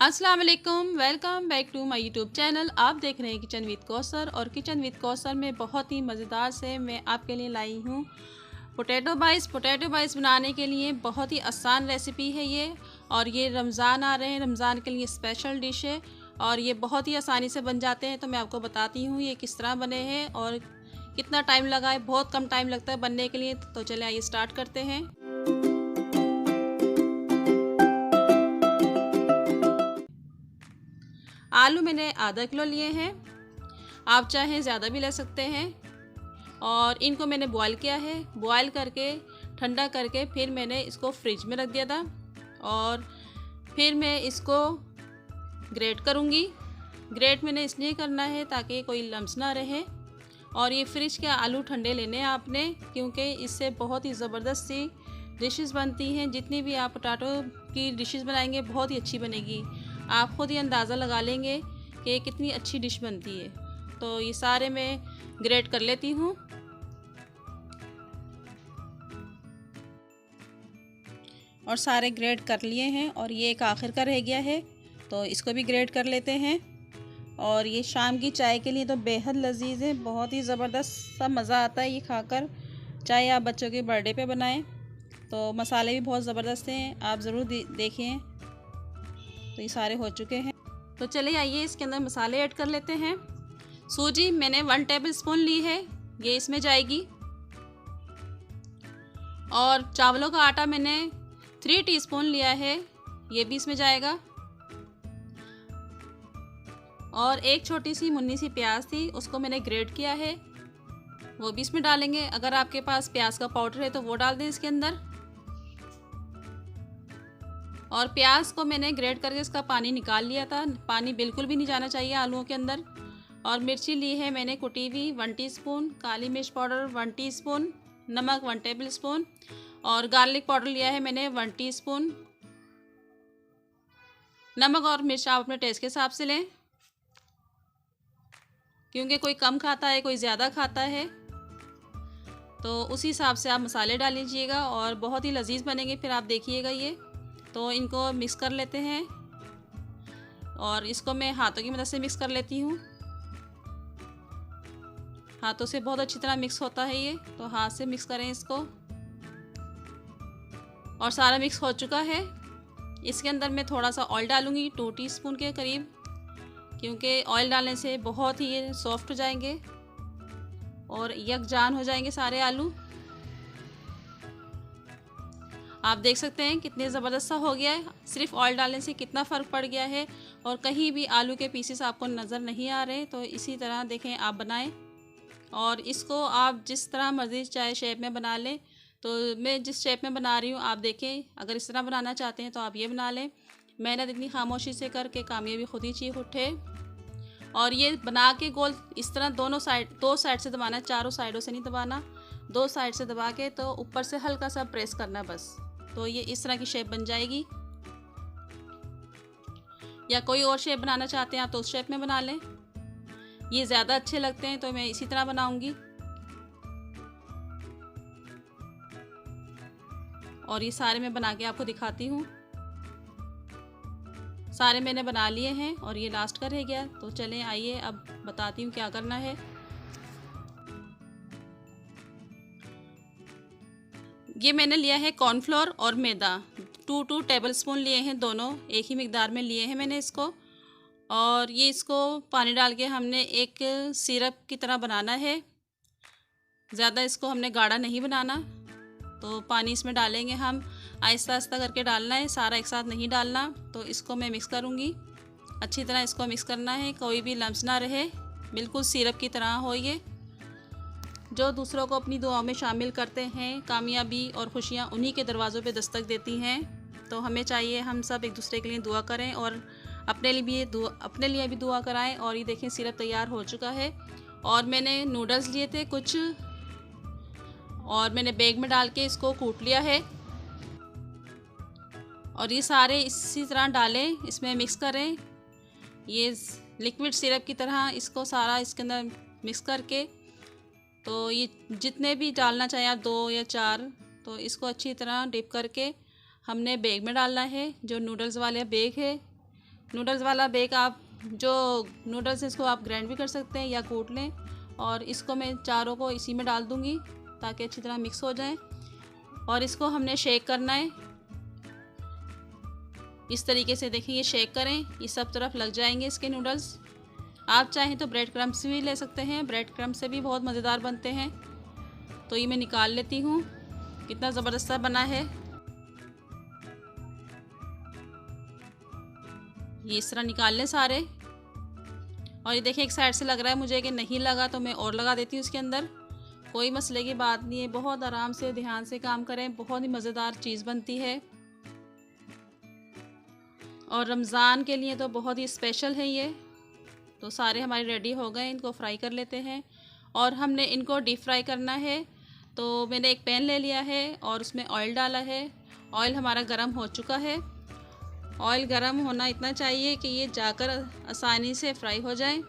अस्सलाम वालेकुम, welcome back to my YouTube channel. आप देख रहे हैं किचन विद कौसर और किचन विद कौसर में बहुत ही मज़ेदार से मैं आपके लिए लाई हूँ पोटैटो बाइट्स। पोटैटो बाइट्स बनाने के लिए बहुत ही आसान रेसिपी है ये, और ये रमज़ान आ रहे हैं, रमज़ान के लिए स्पेशल डिश है और ये बहुत ही आसानी से बन जाते हैं। तो मैं आपको बताती हूँ ये किस तरह बने हैं और कितना टाइम लगा है। बहुत कम टाइम लगता है बनने के लिए। तो चलिए आइए स्टार्ट करते हैं। आलू मैंने आधा किलो लिए हैं, आप चाहें ज़्यादा भी ले सकते हैं। और इनको मैंने बॉईल किया है, बॉईल करके ठंडा करके फिर मैंने इसको फ्रिज में रख दिया था और फिर मैं इसको ग्रेट करूँगी। ग्रेट मैंने इसलिए करना है ताकि कोई लम्स ना रहे। और ये फ्रिज के आलू ठंडे लेने हैं आपने, क्योंकि इससे बहुत ही ज़बरदस्त सी डिशेस बनती हैं। जितनी भी आप पोटैटो की डिशेस बनाएंगे बहुत ही अच्छी बनेगी। आप ख़ुद ही अंदाज़ा लगा लेंगे कि कितनी अच्छी डिश बनती है। तो ये सारे मैं ग्रेट कर लेती हूँ। और सारे ग्रेट कर लिए हैं और ये एक आखिर का रह गया है, तो इसको भी ग्रेट कर लेते हैं। और ये शाम की चाय के लिए तो बेहद लजीज है, बहुत ही ज़बरदस्त सा मज़ा आता है ये खाकर। चाहे आप बच्चों के बर्थडे पे बनाएं, तो मसाले भी बहुत ज़बरदस्त हैं, आप ज़रूर देखें। तो ये सारे हो चुके हैं, तो चलिए आइए इसके अंदर मसाले ऐड कर लेते हैं। सूजी मैंने 1 टेबल स्पून ली है, ये इसमें जाएगी। और चावलों का आटा मैंने 3 टीस्पून लिया है, ये भी इसमें जाएगा। और एक छोटी सी मुन्नी सी प्याज थी, उसको मैंने ग्रेट किया है, वो भी इसमें डालेंगे। अगर आपके पास प्याज का पाउडर है तो वो डाल दें इसके अंदर। और प्याज को मैंने ग्रेट करके इसका पानी निकाल लिया था, पानी बिल्कुल भी नहीं जाना चाहिए आलूओं के अंदर। और मिर्ची ली है मैंने कुटी हुई 1 टीस्पून, काली मिर्च पाउडर 1 टीस्पून, नमक 1 टेबल स्पून, और गार्लिक पाउडर लिया है मैंने 1 टीस्पून। नमक और मिर्च आप अपने टेस्ट के हिसाब से लें, क्योंकि कोई कम खाता है कोई ज़्यादा खाता है, तो उसी हिसाब से आप मसाले डाल लीजिएगा और बहुत ही लजीज बनेंगे फिर आप देखिएगा ये। तो इनको मिक्स कर लेते हैं और इसको मैं हाथों की मदद से मिक्स कर लेती हूँ। हाथों से बहुत अच्छी तरह मिक्स होता है ये, तो हाथ से मिक्स करें इसको। और सारा मिक्स हो चुका है। इसके अंदर मैं थोड़ा सा ऑयल डालूँगी 2 टीस्पून के करीब, क्योंकि ऑयल डालने से बहुत ही ये सॉफ्ट हो जाएंगे और यकजान हो जाएंगे सारे आलू। आप देख सकते हैं कितने ज़बरदस्त सा हो गया है, सिर्फ ऑयल डालने से कितना फ़र्क पड़ गया है और कहीं भी आलू के पीसेस आपको नज़र नहीं आ रहे। तो इसी तरह देखें आप बनाएं और इसको आप जिस तरह मर्ज़ी चाहे शेप में बना लें। तो मैं जिस शेप में बना रही हूँ आप देखें, अगर इस तरह बनाना चाहते हैं तो आप ये बना लें। मेहनत इतनी खामोशी से करके कामयाबी खुद ही चीख उठे। और ये बना के गोल इस तरह दो साइड से दबाना, चारों साइडों से नहीं दबाना, 2 साइड से दबा के तो ऊपर से हल्का सा प्रेस करना बस। तो ये इस तरह की शेप बन जाएगी। या कोई और शेप बनाना चाहते हैं आप तो उस शेप में बना लें, ये ज़्यादा अच्छे लगते हैं, तो मैं इसी तरह बनाऊंगी। और ये सारे मैं बना के आपको दिखाती हूँ। सारे मैंने बना लिए हैं और ये लास्ट का रह गया। तो चलें आइए अब बताती हूँ क्या करना है। ये मैंने लिया है कॉर्नफ्लोर और मैदा, 2 टेबल स्पून लिए हैं, दोनों एक ही मिकदार में लिए हैं मैंने इसको। और ये इसको पानी डाल के हमने एक सिरप की तरह बनाना है, ज़्यादा इसको हमने गाढ़ा नहीं बनाना। तो पानी इसमें डालेंगे हम, आहिस्ता आहिस्ता करके डालना है, सारा एक साथ नहीं डालना। तो इसको मैं मिक्स करूँगी, अच्छी तरह इसको मिक्स करना है, कोई भी लम्स ना रहे, बिल्कुल सिरप की तरह हो ये। जो दूसरों को अपनी दुआओं में शामिल करते हैं, कामयाबी और खुशियाँ उन्हीं के दरवाज़ों पे दस्तक देती हैं। तो हमें चाहिए हम सब एक दूसरे के लिए दुआ करें और अपने लिए भी दुआ कराएं। और ये देखें सिरप तैयार हो चुका है। और मैंने नूडल्स लिए थे कुछ, और मैंने बैग में डाल के इसको कूट लिया है। और ये सारे इसी तरह डालें, इसमें मिक्स करें, ये लिक्विड सिरप की तरह इसको सारा इसके अंदर मिक्स करके। तो ये जितने भी डालना चाहें आप 2 या 4, तो इसको अच्छी तरह डिप करके हमने बैग में डालना है। जो नूडल्स वाले बैग है नूडल्स वाला बेक आप जो नूडल्स है इसको आप ग्राइंड भी कर सकते हैं या कूट लें। और इसको मैं चारों को इसी में डाल दूँगी ताकि अच्छी तरह मिक्स हो जाए। और इसको हमने शेक करना है इस तरीके से। देखिए ये शेक करें, ये सब तरफ लग जाएंगे इसके नूडल्स। आप चाहें तो ब्रेड क्रम्स भी ले सकते हैं, ब्रेड क्रम्स से भी बहुत मज़ेदार बनते हैं। तो ये मैं निकाल लेती हूँ। कितना ज़बरदस्त बना है। ये इस तरह निकाल लें सारे। और ये देखिए एक साइड से लग रहा है मुझे कि नहीं लगा, तो मैं और लगा देती हूँ इसके अंदर। कोई मसले की बात नहीं है, बहुत आराम से ध्यान से काम करें, बहुत ही मज़ेदार चीज़ बनती है। और रमज़ान के लिए तो बहुत ही स्पेशल है ये। तो सारे हमारे रेडी हो गए, इनको फ्राई कर लेते हैं। और हमने इनको डीप फ्राई करना है। तो मैंने एक पैन ले लिया है और उसमें ऑयल डाला है। ऑयल हमारा गर्म हो चुका है। ऑयल गर्म होना इतना चाहिए कि ये जाकर आसानी से फ्राई हो जाए।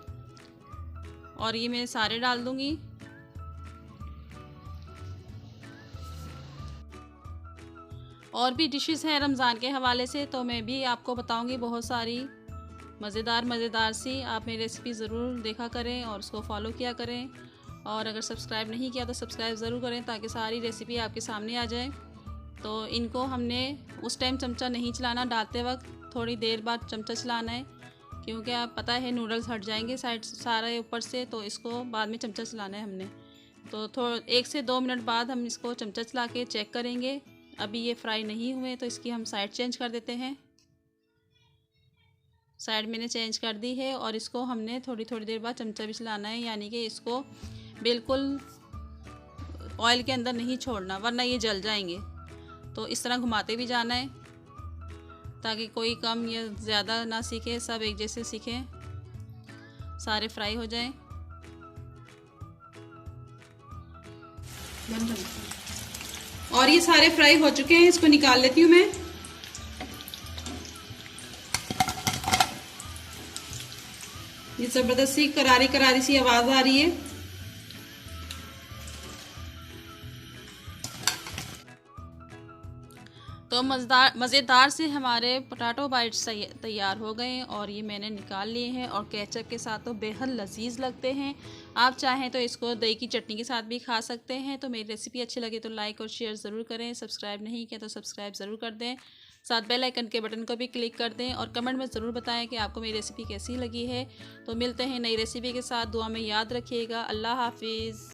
और ये मैं सारे डाल दूँगी। और भी डिशेस हैं रमज़ान के हवाले से, तो मैं भी आपको बताऊंगी बहुत सारी मज़ेदार सी। आप मेरी रेसिपी ज़रूर देखा करें और उसको फॉलो किया करें। और अगर सब्सक्राइब नहीं किया तो सब्सक्राइब ज़रूर करें ताकि सारी रेसिपी आपके सामने आ जाए। तो इनको हमने उस टाइम चमचा नहीं चलाना, डालते वक्त थोड़ी देर बाद चमचा चलाना है, क्योंकि आप पता है नूडल्स हट जाएंगे साइड सारे ऊपर से, तो इसको बाद में चमचा चलाना है हमने। तो 1 से 2 मिनट बाद हम इसको चमचा चला के चेक करेंगे। अभी ये फ्राई नहीं हुए तो इसकी हम साइड चेंज कर देते हैं। साइड मैंने चेंज कर दी है। और इसको हमने थोड़ी थोड़ी देर बाद चमचा भी चलाना है, यानी कि इसको बिल्कुल ऑयल के अंदर नहीं छोड़ना, वरना ये जल जाएंगे। तो इस तरह घुमाते भी जाना है ताकि कोई कम या ज़्यादा ना सीखे, सब एक जैसे सीखें, सारे फ्राई हो जाएं। और ये सारे फ्राई हो चुके हैं, इसको निकाल लेती हूँ मैं। ये ज़बरदस्त सी करारी करारी सी आवाज़ आ रही है। तो मज़ेदार से हमारे पोटैटो बाइट्स तैयार हो गए। और ये मैंने निकाल लिए हैं और केचप के साथ तो बेहद लजीज लगते हैं। आप चाहें तो इसको दही की चटनी के साथ भी खा सकते हैं। तो मेरी रेसिपी अच्छी लगे तो लाइक और शेयर ज़रूर करें। सब्सक्राइब नहीं किया तो सब्सक्राइब ज़रूर कर दें, साथ बेल आइकन के बटन को भी क्लिक कर दें। और कमेंट में ज़रूर बताएं कि आपको मेरी रेसिपी कैसी लगी है। तो मिलते हैं नई रेसिपी के साथ। दुआ में याद रखिएगा। अल्लाह हाफिज़।